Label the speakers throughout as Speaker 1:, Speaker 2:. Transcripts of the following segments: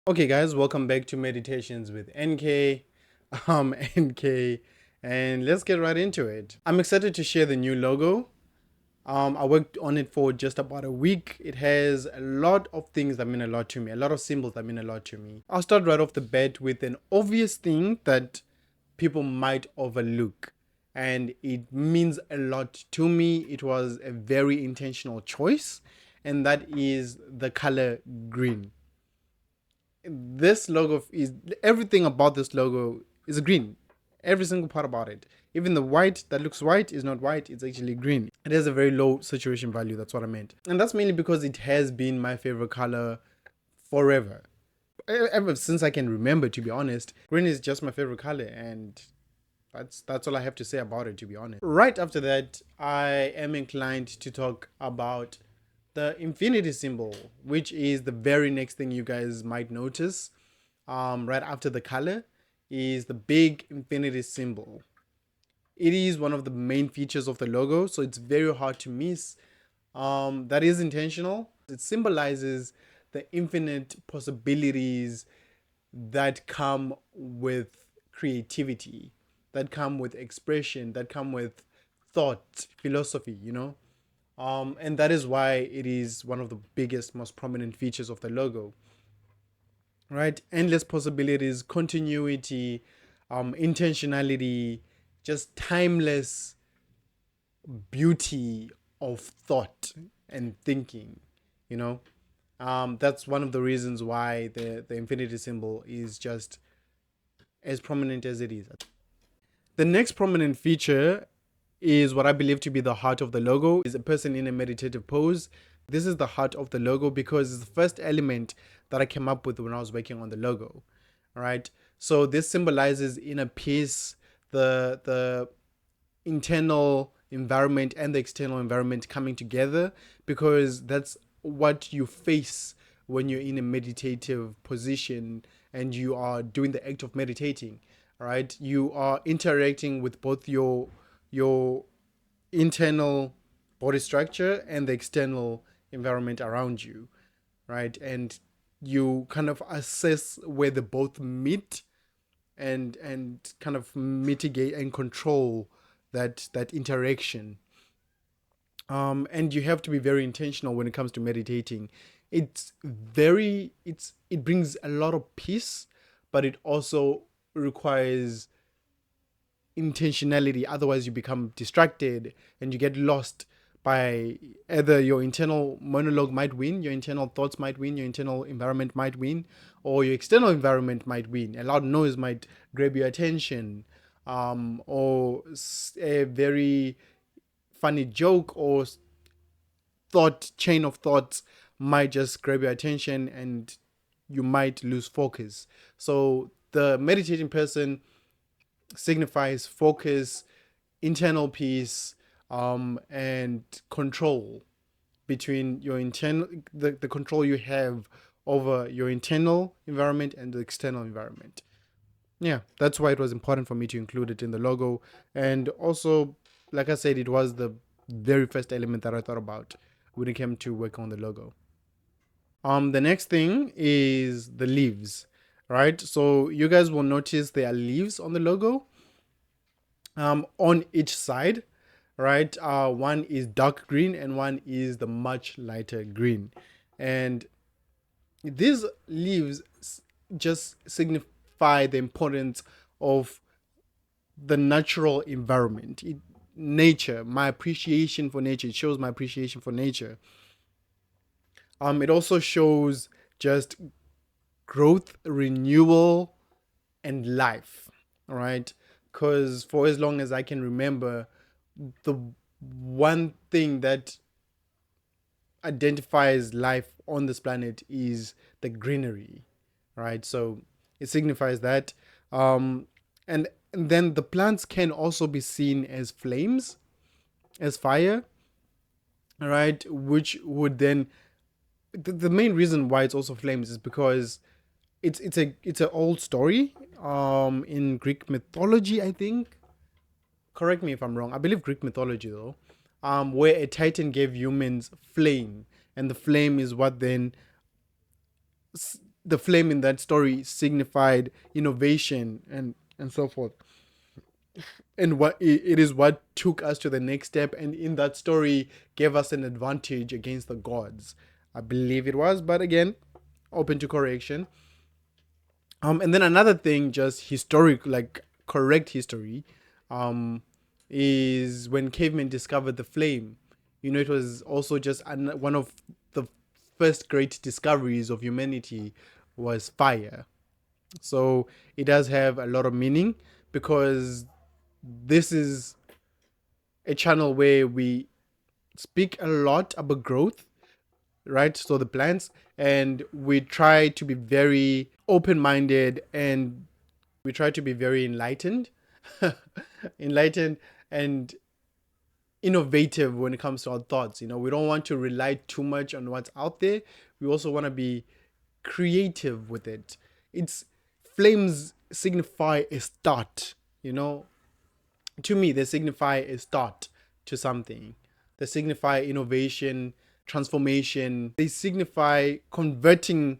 Speaker 1: Okay, guys, welcome back to Meditations with NK. NK, and let's get right into it. I'm excited to share the new logo. I worked on it for just about a week. It has a lot of things that mean a lot to me, a lot of symbols that mean a lot to me. I'll start right off the bat with an obvious thing that people might overlook, and it means a lot to me. It was a very intentional choice, and that is the color green. This logo is everything about this logo is green. Every single part about it. Even the white that looks white is not white, it's actually green. It has a very low saturation value, that's what I meant. And that's mainly because it has been my favorite color forever. Ever since I can remember, to be honest. Green is just my favorite color, and that's all I have to say about it, to be honest. Right after that, I am inclined to talk about the infinity symbol, which is the very next thing you guys might notice. Right after the color is the big infinity symbol. It is one of the main features of the logo, so it's very hard to miss. That is intentional. It symbolizes the infinite possibilities that come with creativity, that come with expression, that come with thought, philosophy. And that is why it is one of the biggest, most prominent features of the logo, right? Endless possibilities, continuity, intentionality, just timeless beauty of thought and thinking, you know? That's one of the reasons why the infinity symbol is just as prominent as it is. The next prominent feature is what I believe to be the heart of the logo, is a person in a meditative pose. This is the heart of the logo because it's the first element that I came up with when I was working on the logo. All right. So this symbolizes inner peace, the internal environment and the external environment coming together, because that's what you face when you're in a meditative position and you are doing the act of meditating. All right. You are interacting with both your internal body structure and the external environment around you, right? And you kind of assess where they both meet and kind of mitigate and control that interaction. And you have to be very intentional when it comes to meditating. It brings a lot of peace, but it also requires intentionality. Otherwise you become distracted and you get lost by either your internal monologue might win, your internal thoughts might win, your internal environment might win, or your external environment might win. A loud noise might grab your attention, or a very funny joke or thought chain of thoughts might just grab your attention and you might lose focus. So the meditating person signifies focus, internal peace, and control between your internal the control you have over your internal environment and the external environment. Yeah, that's why it was important for me to include it in the logo. And also, like I said, it was the very first element that I thought about when it came to work on the logo. The next thing is the leaves, right? So you guys will notice there are leaves on the logo, on each side, right? One is dark green and one is the much lighter green. And these leaves just signify the importance of the natural environment, nature, my appreciation for nature. It shows my appreciation for nature. It also shows just growth, renewal, and life, all right? Because for as long as I can remember, the one thing that identifies life on this planet is the greenery, right? So it signifies that. And then the plants can also be seen as flames, as fire, right? Which would then the main reason why it's also flames is because it's an old story in Greek mythology, I think. Correct me if I'm wrong. I believe Greek mythology though, where a titan gave humans flame, and the flame is what then the flame in that story signified innovation and so forth. And what it is what took us to the next step, and in that story gave us an advantage against the gods. I believe it was, but again, open to correction. And then another thing, just historic, like correct history, um, is when cavemen discovered the flame. It was also just one of the first great discoveries of humanity was fire. So it does have a lot of meaning, because this is a channel where we speak a lot about growth, right? So the plants, and we try to be very open minded, and we try to be very enlightened, enlightened and innovative when it comes to our thoughts. We don't want to rely too much on what's out there. We also want to be creative with it. It's Flames signify a start, to me, they signify a start to something. They signify innovation, transformation. They signify converting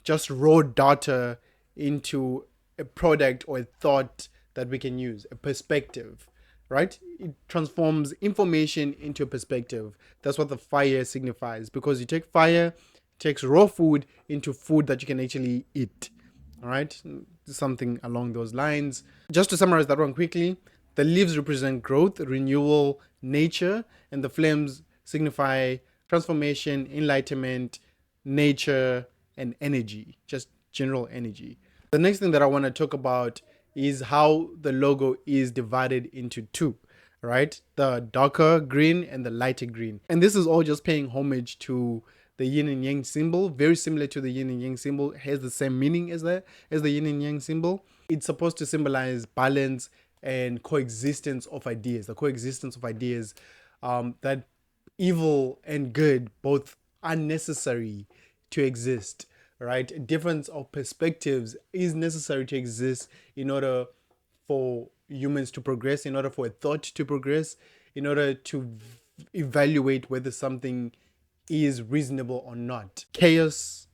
Speaker 1: just raw data into a product or a thought that we can use, a perspective, right? It transforms information into a perspective. That's what the fire signifies, because you take fire, takes raw food into food that you can actually eat. All right, something along those lines. Just to summarize that one quickly, the leaves represent growth, renewal, nature, and the flames signify transformation, enlightenment, nature, and energy, just general energy. The next thing that I want to talk about is how the logo is divided into two, right? The darker green and the lighter green. And this is all just paying homage to the yin and yang symbol, very similar to the yin and yang symbol, has the same meaning as the yin and yang symbol. It's supposed to symbolize balance and coexistence of ideas, the coexistence of ideas, that evil and good both are necessary to exist, right? A difference of perspectives is necessary to exist in order for humans to progress, in order for a thought to progress, in order to evaluate whether something is reasonable or not. Chaos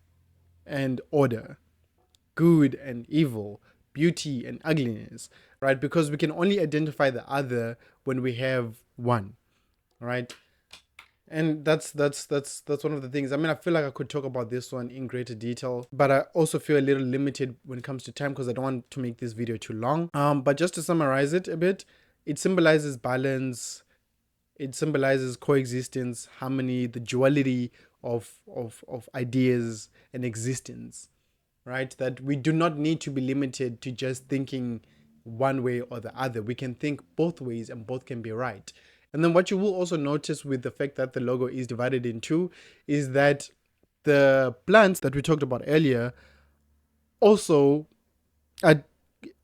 Speaker 1: and order, good and evil, beauty and ugliness, right? Because we can only identify the other when we have one, right? And that's one of the things. I mean, I feel like I could talk about this one in greater detail, but I also feel a little limited when it comes to time, because I don't want to make this video too long. But just to summarize it a bit, it symbolizes balance. It symbolizes coexistence, harmony, the duality of ideas and existence, right? That we do not need to be limited to just thinking one way or the other. We can think both ways, and both can be right. And then what you will also notice with the fact that the logo is divided in two is that the plants that we talked about earlier also are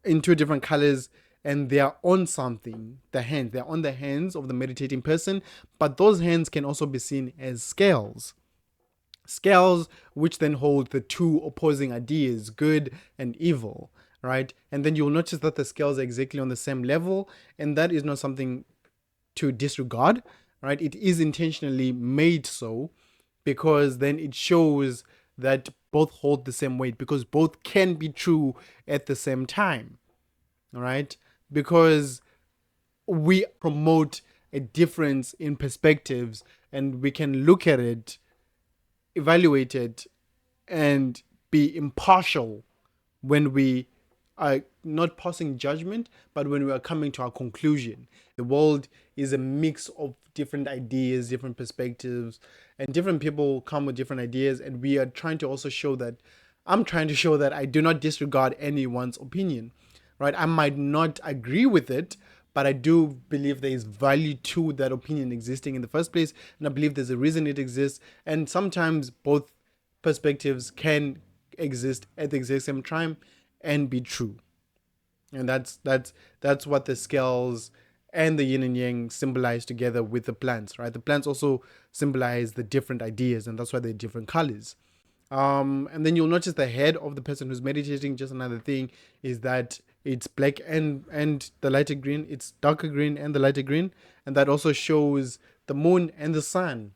Speaker 1: in two different colors, and they are on something. They're on the hands of the meditating person, but those hands can also be seen as scales. Scales which then hold the two opposing ideas, good and evil, right? And then you'll notice that the scales are exactly on the same level, and that is not something to disregard, right? It is intentionally made so, because then it shows that both hold the same weight, because both can be true at the same time, right? Because we promote a difference in perspectives, and we can look at it, evaluate it, and be impartial when we are not passing judgment, but when we are coming to our conclusion. The world is a mix of different ideas, different perspectives, and different people come with different ideas. And we are trying to also show that, I'm trying to show that I do not disregard anyone's opinion, right? I might not agree with it, but I do believe there is value to that opinion existing in the first place. And I believe there's a reason it exists. And sometimes both perspectives can exist at the exact same time and be true. And that's what the scales and the yin and yang symbolize together with the plants, right? The plants also symbolize the different ideas, and that's why they're different colors. And then you'll notice the head of the person who's meditating. Just another thing is that it's black and the lighter green. It's darker green and the lighter green, and that also shows the moon and the sun.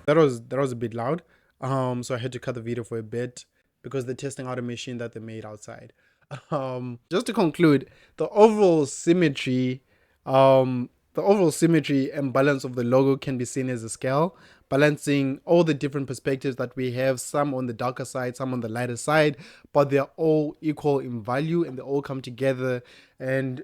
Speaker 1: That was a bit loud. So I had to cut the video for a bit because they're testing out a machine that they made outside. Just to conclude, the overall symmetry, and balance of the logo can be seen as a scale, balancing all the different perspectives that we have, some on the darker side, some on the lighter side, but they're all equal in value and they all come together. And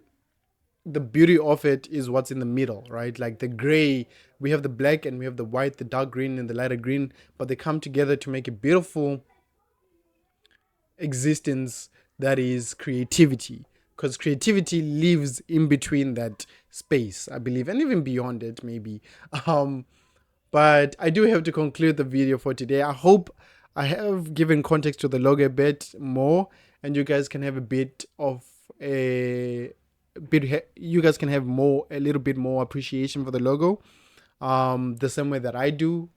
Speaker 1: the beauty of it is what's in the middle, right? Like the gray, we have the black and we have the white, the dark green and the lighter green, but they come together to make a beautiful existence that is creativity, because creativity lives in between that space, I believe, and even beyond it maybe. um but I do have to conclude the video for today. I hope I have given context to the logo a bit more, and you guys can have a bit of a you guys can have a little bit more appreciation for the logo, the same way that I do.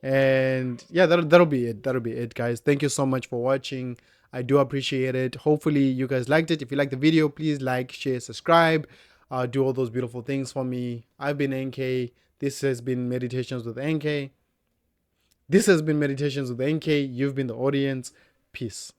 Speaker 1: And yeah, that'll be it. That'll be it, guys. Thank you so much for watching. I do appreciate it. Hopefully you guys liked it. If you liked the video, please like, share, subscribe, do all those beautiful things for me. I've been NK. This has been Meditations with NK. You've been the audience. Peace.